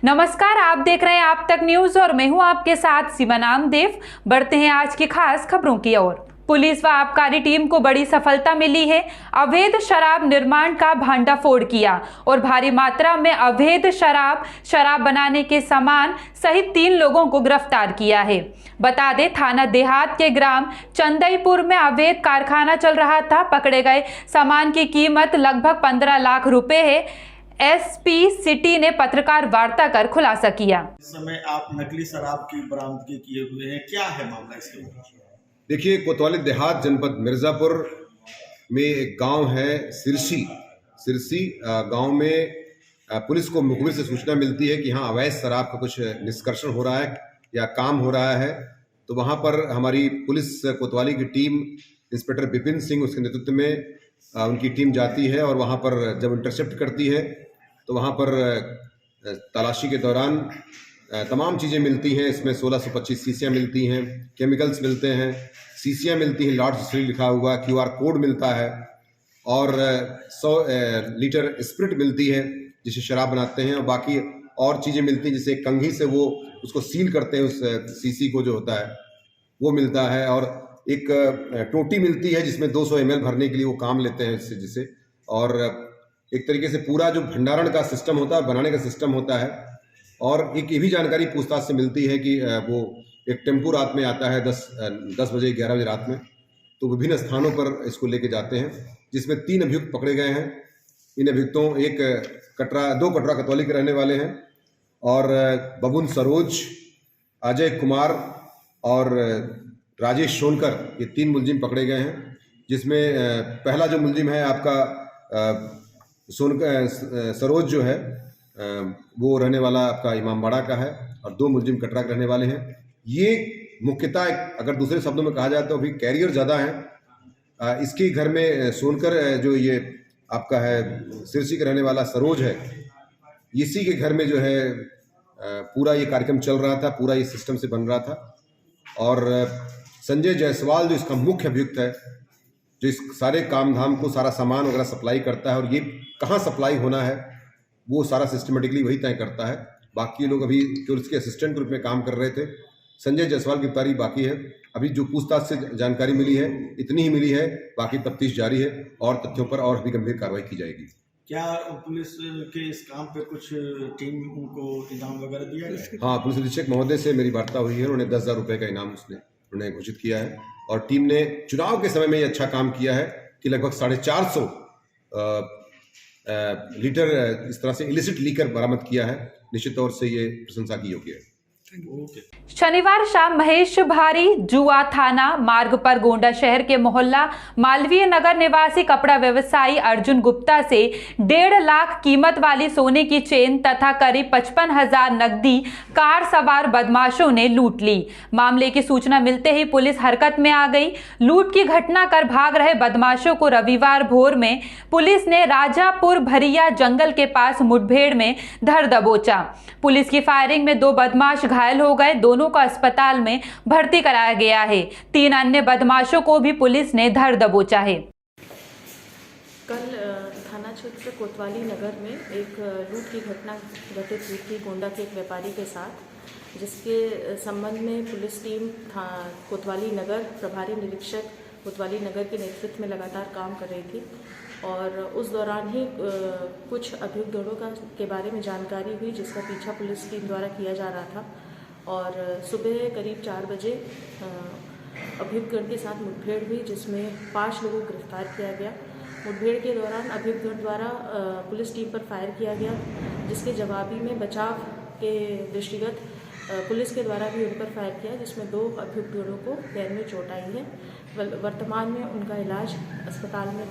नमस्कार, आप देख रहे हैं आप तक न्यूज और मैं हूं आपके साथ सीमा नामदेव। बढ़ते हैं आज की खास खबरों की ओर। पुलिस व आबकारी टीम को बड़ी सफलता मिली है। अवैध शराब निर्माण का भांडाफोड़ किया और भारी मात्रा में अवैध शराब बनाने के सामान सहित 3 लोगों को गिरफ्तार किया है। बता दें, थाना देहात के ग्राम चंदईपुर में अवैध कारखाना चल रहा था। पकड़े गए सामान की कीमत लगभग 15 लाख रुपए है। एसपी सिटी ने पत्रकार वार्ता कर खुलासा किया। इस समय आप नकली शराब की बरामदगी किए हुए हैं, क्या है मामला इसके ऊपर? देखिए, कोतवाली देहात जनपद मिर्ज़ापुर में एक गांव है सिरसी गांव में पुलिस को मुखबिर से सूचना मिलती है कि यहाँ अवैध शराब का कुछ निष्कर्षण हो रहा है या काम हो रहा है। तो वहाँ पर हमारी पुलिस कोतवाली की टीम इंस्पेक्टर विपिन सिंह उसके नेतृत्व में उनकी टीम जाती है और वहाँ पर जब इंटरसेप्ट करती है तो वहाँ पर तलाशी के दौरान तमाम चीज़ें मिलती हैं। इसमें 1625 शीशियाँ मिलती हैं, केमिकल्स मिलते हैं, शीशियाँ मिलती हैं, लॉर्ड हिस्ट्री लिखा हुआ, QR कोड मिलता है और 100 लीटर स्प्रिट मिलती है जिसे शराब बनाते हैं और बाकी और चीज़ें मिलती हैं जैसे कंघी से वो उसको सील करते हैं, उस शीशी को जो होता है वो मिलता है और एक टोटी मिलती है जिसमें 200 ml भरने के लिए वो काम लेते हैं जिसे और एक तरीके से पूरा जो भंडारण का सिस्टम होता है, बनाने का सिस्टम होता है। और एक ये भी जानकारी पूछताछ से मिलती है कि वो एक टेम्पू रात में आता है 10 बजे 11 बजे रात में, तो विभिन्न स्थानों पर इसको लेके जाते हैं जिसमें 3 अभियुक्त पकड़े गए हैं। इन अभियुक्तों 2 कटरा कोतवाली के रहने वाले हैं और बबुन सरोज, अजय कुमार और राजेश सोनकर, ये 3 मुलजिम पकड़े गए हैं। जिसमें पहला जो मुलजिम है आपका सरोज जो है वो रहने वाला आपका इमामबाड़ा का है और 2 मुलजिम कटरा के रहने वाले हैं। ये मुख्यतः अगर दूसरे शब्दों में कहा जाए तो अभी कैरियर ज़्यादा हैं। इसके घर में सोनकर जो ये आपका है सिरसी के रहने वाला सरोज है, इसी के घर में जो है पूरा ये कार्यक्रम चल रहा था, पूरा ये सिस्टम से बन रहा था। और संजय जायसवाल जो इसका मुख्य अभियुक्त है, जो इस सारे काम धाम को सारा सामान वगैरह सप्लाई करता है और ये कहाँ सप्लाई होना है वो सारा सिस्टमेटिकली वही तय करता है। बाकी लोग अभी केवल इसके असिस्टेंट के रूप में काम कर रहे थे। संजय जायसवाल की गिरफ्तारी बाकी है। अभी जो पूछताछ से जानकारी मिली है इतनी ही मिली है, बाकी तफ्तीश जारी है और तथ्यों पर और भी गंभीर कार्रवाई की जाएगी। क्या पुलिस के इस काम पे कुछ टीम को इनाम वगैरह दिया है? हाँ, पुलिस अधीक्षक महोदय से मेरी वार्ता हुई है, उन्होंने 10,000 रुपये का इनाम उन्होंने घोषित किया है और टीम ने चुनाव के समय में ये अच्छा काम किया है कि लगभग 450 लीटर इस तरह से इलिसिट लीकर बरामद किया है। निश्चित तौर से ये प्रशंसा की योग्य है। शनिवार शाम महेश भारी जुआ थाना मार्ग पर गोंडा शहर के मोहल्ला मालवीय नगर निवासी कपड़ा व्यवसायी अर्जुन गुप्ता से 1.5 लाख कीमत वाली सोने की चेन तथा करीब 55,000 नकदी कार सवार बदमाशों ने लूट ली। मामले की सूचना मिलते ही पुलिस हरकत में आ गई। लूट की घटना कर भाग रहे बदमाशों को रविवार भोर में पुलिस ने राजापुर भरिया जंगल के पास मुठभेड़ में धर दबोचा। पुलिस की फायरिंग में 2 बदमाश घायल हो गए। दोनों को अस्पताल में भर्ती कराया गया है। 3 अन्य बदमाशों को भी पुलिस ने धर दबोचा है। कल थाना क्षेत्र कोतवाली नगर में एक लूट की घटना घटित हुई थी गोंडा के एक व्यापारी के साथ, जिसके संबंध में पुलिस टीम कोतवाली नगर प्रभारी निरीक्षक कोतवाली नगर के नेतृत्व में लगातार काम कर रही थी और उस दौरान ही कुछ अभियुक्त दलों के बारे में जानकारी हुई जिसका पीछा पुलिस टीम द्वारा किया जा रहा था और सुबह करीब 4 बजे अभियुक्त गण के साथ मुठभेड़ हुई जिसमें 5 लोगों को गिरफ्तार किया गया। मुठभेड़ के दौरान अभियुक्त गण द्वारा पुलिस टीम पर फायर किया गया, जिसके जवाबी में बचाव के दृष्टिगत पुलिस के द्वारा भी उन पर फायर किया, जिसमें 2 अभियुक्त गणों को पैर में चोट आई है। वर्तमान में उनका इलाज अस्पताल में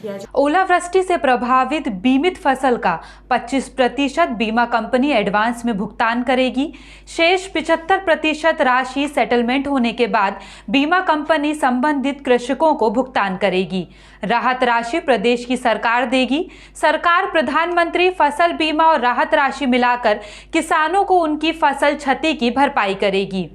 किया जा। ओलावृष्टि से प्रभावित बीमित फसल का 25% बीमा कंपनी एडवांस में भुगतान करेगी। शेष 75% राशि सेटलमेंट होने के बाद बीमा कंपनी संबंधित कृषकों को भुगतान करेगी। राहत राशि प्रदेश की सरकार देगी। सरकार प्रधानमंत्री फसल बीमा और राहत राशि मिलाकर किसानों को उनकी फसल क्षति की भरपाई करेगी।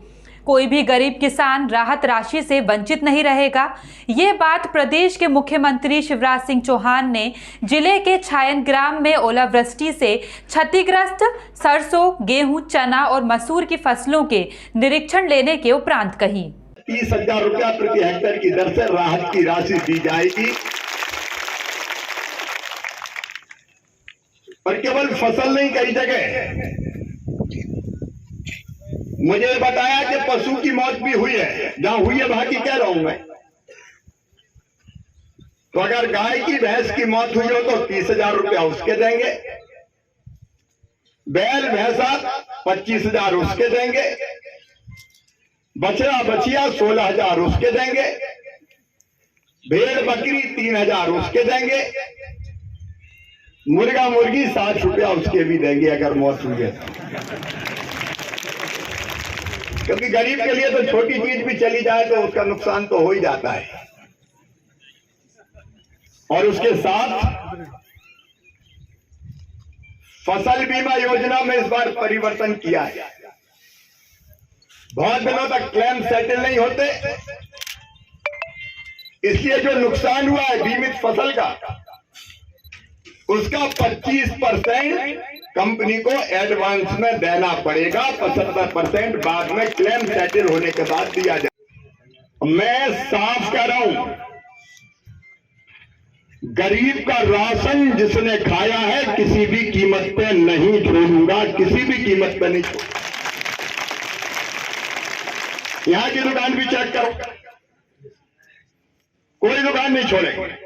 कोई भी गरीब किसान राहत राशि से वंचित नहीं रहेगा। ये बात प्रदेश के मुख्यमंत्री शिवराज सिंह चौहान ने जिले के छायन ग्राम में ओलावृष्टि से क्षतिग्रस्त सरसों, गेहूं, चना और मसूर की फसलों के निरीक्षण लेने के उपरांत कही। 30,000 रुपया प्रति हेक्टेयर की दर से राहत की राशि दी जाएगी। और केवल फसल नहीं, कई जगह मुझे बताया कि पशु की मौत भी हुई है। जहां हुई है वहां की कह रहा हूं मैं। तो अगर गाय की भैंस की मौत हुई हो तो 30,000 रुपया उसके देंगे, बैल भैंसा 25,000 उसके देंगे, बछड़ा बछिया 16,000 उसके देंगे, भेड़ बकरी 3,000 उसके देंगे, मुर्गा मुर्गी 60 रुपया उसके भी देंगे अगर मौत हुई है। क्योंकि गरीब के लिए तो छोटी चीज भी चली जाए तो उसका नुकसान तो हो ही जाता है। और उसके साथ फसल बीमा योजना में इस बार परिवर्तन किया है। बहुत दिनों तक क्लेम सेटल नहीं होते, इसलिए जो नुकसान हुआ है बीमित फसल का, उसका 25% कंपनी को एडवांस में देना पड़ेगा, 75% बाद में क्लेम सेटल होने के बाद दिया जाए। मैं साफ कह रहा हूं, गरीब का राशन जिसने खाया है किसी भी कीमत पे नहीं छोड़ूंगा, किसी भी कीमत पे नहीं छोड़ूंगा। यहां की दुकान भी चेक करो, कोई दुकान नहीं छोड़ेंगे।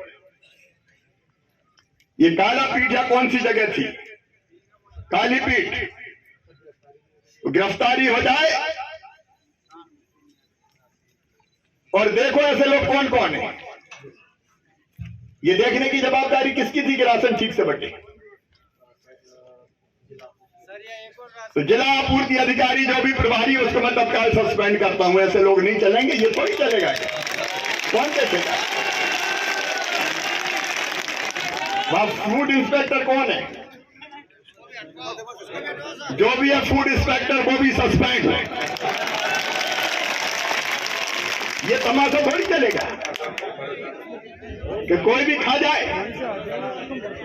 ये काला पीठा कौन सी जगह थी? काली पीठ। तो गिरफ्तारी हो जाए और देखो ऐसे लोग कौन कौन है। ये देखने की जवाबदारी किसकी थी कि राशन ठीक से बटे? तो जिला आपूर्ति अधिकारी जो भी प्रभारी उसको मैं तत्काल सस्पेंड करता हूं। ऐसे लोग नहीं चलेंगे, ये थोड़ी चलेगा। कौन चलेगा? वहां फूड इंस्पेक्टर कौन है? जो भी है फूड इंस्पेक्टर वो भी सस्पेंड है। ये तमाशा थोड़ी चलेगा कि कोई भी खा जाए।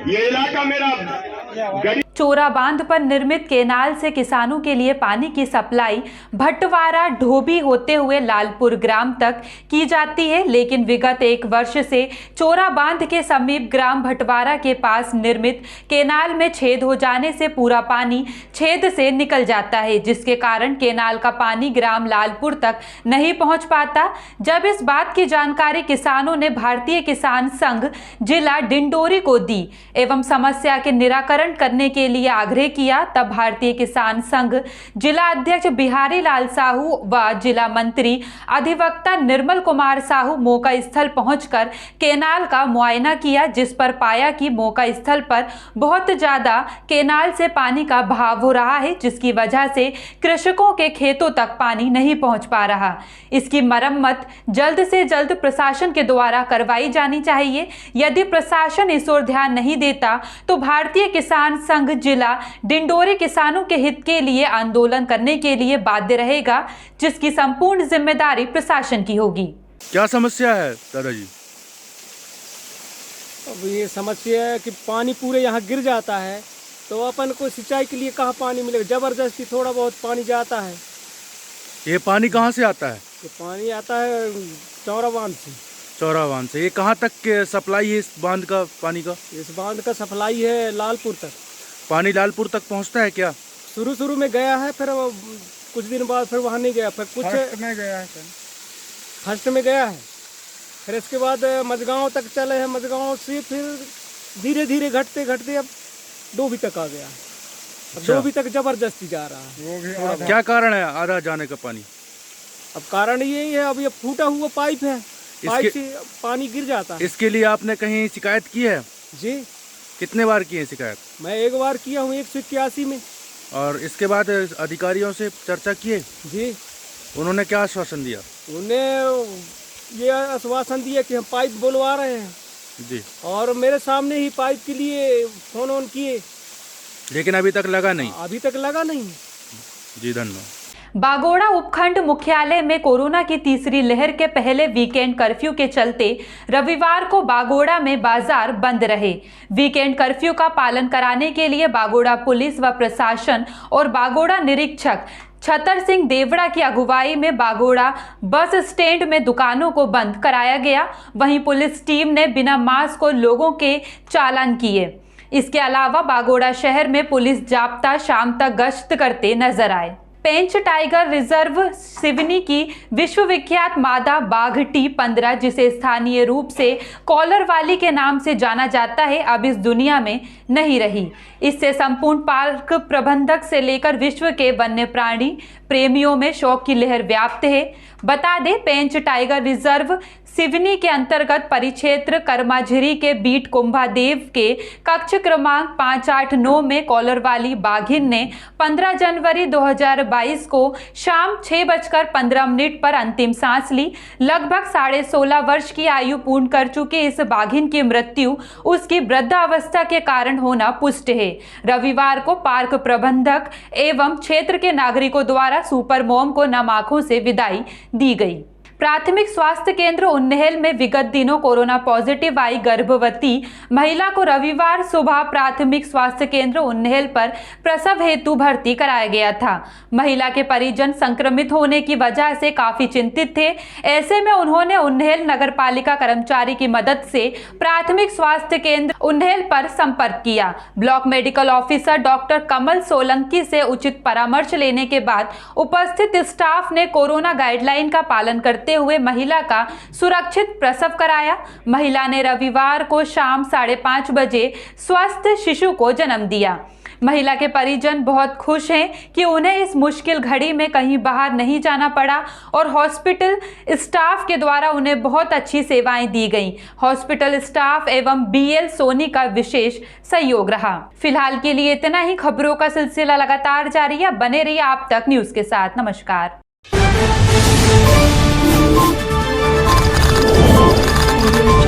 ये इलाका मेरा गरीब। चोरा बांध पर निर्मित केनाल से किसानों के लिए पानी की सप्लाई भटवारा ढोबी होते हुए लालपुर ग्राम तक की जाती है, लेकिन विगत 1 वर्ष से चोरा बांध के समीप ग्राम भटवारा के पास निर्मित केनाल में छेद हो जाने से पूरा पानी छेद से निकल जाता है, जिसके कारण केनाल का पानी ग्राम लालपुर तक नहीं पहुंच पाता। जब इस बात की जानकारी किसानों ने भारतीय किसान संघ जिला डिंडोरी को दी एवं समस्या के निराकरण करने के लिए आग्रह किया, तब भारतीय किसान संघ जिला अध्यक्ष बिहारी लाल साहू व जिला मंत्री अधिवक्ता निर्मल कुमार साहू मौका स्थल पहुंचकर केनाल का मुआयना किया, जिस पर पाया कि मौका स्थल पर बहुत ज्यादा केनाल से पानी का बहाव हो रहा है, जिसकी वजह से कृषकों के खेतों तक पानी नहीं पहुंच पा रहा। इसकी मरम्मत जल्द से जल्द प्रशासन के द्वारा करवाई जानी चाहिए। यदि प्रशासन इस ओर ध्यान नहीं देता तो भारतीय किसान संघ जिला डिंडोरी किसानों के हित के लिए आंदोलन करने के लिए बाध्य रहेगा, जिसकी संपूर्ण जिम्मेदारी प्रशासन की होगी। क्या समस्या है दादाजी? अब ये समस्या है कि पानी पूरे यहाँ गिर जाता है, तो अपन को सिंचाई के लिए कहाँ पानी मिलेगा? जबरदस्ती थोड़ा बहुत पानी जाता है। ये पानी कहाँ से आता है? ये पानी आता है चौरा बांध से। चौरा बांध से। ये कहाँ तक के सप्लाई है इस बांध का पानी का? इस बांध का सप्लाई है लालपुर तक। पानी लालपुर तक पहुँचता है क्या? शुरू में गया है, फिर कुछ दिन बाद फिर वहाँ नहीं गया, फिर कुछ फर्स्ट में गया है, फिर इसके बाद मझगांव तक चले हैं। मझगांव से फिर धीरे धीरे घटते घटते अब डोभी तक आ गया। अब डोभी तक जबरदस्ती जा रहा है। क्या कारण है आधा जाने का पानी? अब कारण यही है, अब ये फूटा हुआ पाइप है, पाइप से पानी गिर जाता है। इसके लिए आपने कहीं शिकायत की है? जी। कितने बार की है शिकायत? मैं 1 बार किया हूँ 181 में। और इसके बाद अधिकारियों से चर्चा किए? जी। उन्होंने क्या आश्वासन दिया? उन्हें ये आश्वासन दिया कि हम पाइप बुलवा रहे हैं जी, और मेरे सामने ही पाइप के लिए फोन ऑन किए, लेकिन अभी तक लगा नहीं। अभी तक लगा नहीं। जी धन्यवाद। बागोड़ा उपखंड मुख्यालय में कोरोना की तीसरी लहर के पहले वीकेंड कर्फ्यू के चलते रविवार को बागोड़ा में बाजार बंद रहे। वीकेंड कर्फ्यू का पालन कराने के लिए बागोड़ा पुलिस व प्रशासन और बागोड़ा निरीक्षक छतर सिंह देवड़ा की अगुवाई में बागोड़ा बस स्टैंड में दुकानों को बंद कराया गया। वहीं पुलिस टीम ने बिना मास्क को लोगों के चालान किए। इसके अलावा बागोड़ा शहर में पुलिस जाब्ता शाम तक गश्त करते नजर आए। पेंच टाइगर रिजर्व सिवनी की विश्वविख्यात मादा बाघ T15, जिसे स्थानीय रूप से कॉलर वाली के नाम से जाना जाता है, अब इस दुनिया में नहीं रही। इससे संपूर्ण पार्क प्रबंधक से लेकर विश्व के वन्य प्राणी प्रेमियों में शोक की लहर व्याप्त है। बता दें, पेंच टाइगर रिजर्व सिवनी के अंतर्गत परिक्षेत्र कर्माझिरी के बीट कुंभादेव के कक्ष क्रमांक 589 में कॉलर वाली बाघिन ने 15 जनवरी 2022 को शाम 6:15 पर अंतिम सांस ली। लगभग 16.5 वर्ष की आयु पूर्ण कर चुकी इस बाघिन की मृत्यु उसकी वृद्धावस्था के कारण होना पुष्ट है। रविवार को पार्क प्रबंधक एवं क्षेत्र के नागरिकों द्वारा सुपर मॉम को नम आंखों से विदाई दी गई। प्राथमिक स्वास्थ्य केंद्र उन्हेल में विगत दिनों कोरोना पॉजिटिव आई गर्भवती महिला को रविवार सुबह प्राथमिक स्वास्थ्य केंद्र उन्हेल पर प्रसव हेतु भर्ती कराया गया था। महिला के परिजन संक्रमित होने की वजह से काफी चिंतित थे। ऐसे में उन्होंने उन्हेल नगरपालिका कर्मचारी की मदद से प्राथमिक स्वास्थ्य केंद्र उन्हेल पर संपर्क किया। ब्लॉक मेडिकल ऑफिसर डॉक्टर कमल सोलंकी से उचित परामर्श लेने के बाद उपस्थित स्टाफ ने कोरोना गाइडलाइन का पालन करते हुए महिला का सुरक्षित प्रसव कराया। महिला ने रविवार को शाम 5:30 बजे स्वस्थ शिशु को जन्म दिया। महिला के परिजन बहुत खुश हैं कि उन्हें इस मुश्किल घड़ी में कहीं बाहर नहीं जाना पड़ा और हॉस्पिटल स्टाफ के द्वारा उन्हें बहुत अच्छी सेवाएं दी गईं। हॉस्पिटल स्टाफ एवं BL सोनी का विशेष सहयोग रहा। फिलहाल के लिए इतना ही। खबरों का सिलसिला लगातार जारी है। बने रहिए आप तक न्यूज के साथ। नमस्कार। Thank you.